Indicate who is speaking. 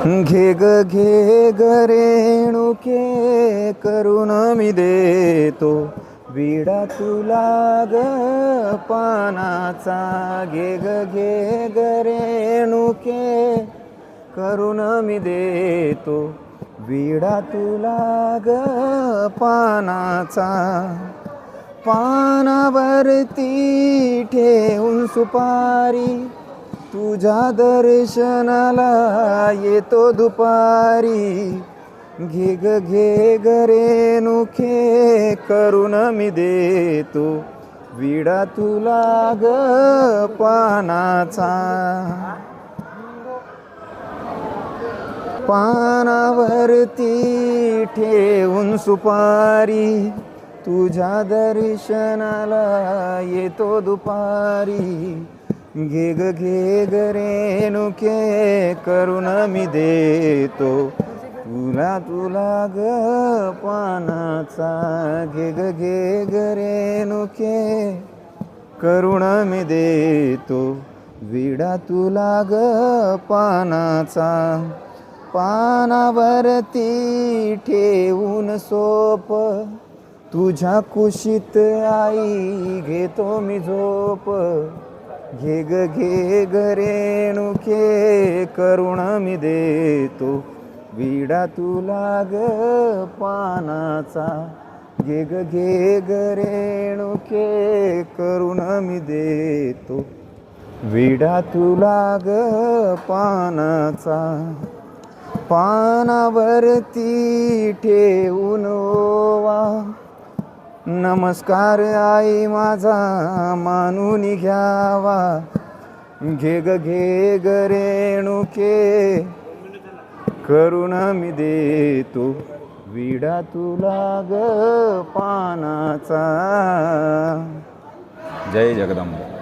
Speaker 1: घे ग घे ग रेणुके करून मी देतो विडा तुला ग पानाचा. घे ग घे ग रेणुके करून मी देतो विडा तुला ग पानाचा. पानावरती ठेवून सुपारी तुझ्या दर्शनाला येतो दुपारी. घे ग घे ग रेणुके करून मी देतो विडा तुला ग पानाचा. पानावरती ठेवून सुपारी तुझ्या दर्शनाला येतो दुपारी. घे ग घे ग रेणुके करून मी देतो तुला तुला ग पानाचा. घे ग घे ग रेणुके करून मी देतो विडा तुला ग पानाचा. पानावरती ठेवून सोप तुझ्या कुशीत आई घेतो मी झोप. घे ग घे ग रेणुके करून मी देतो विडा तुला ग पानाचा. घे ग घे ग रेणुके करून मी देतो विडा तुला ग पानाचा. पानावरती ठेवून ओवा नमस्कार आई माझा मानून घ्यावा. घे ग घे ग रेणुके करून मी देतो विडा तुला ग पानाचा. जय जगदंबा.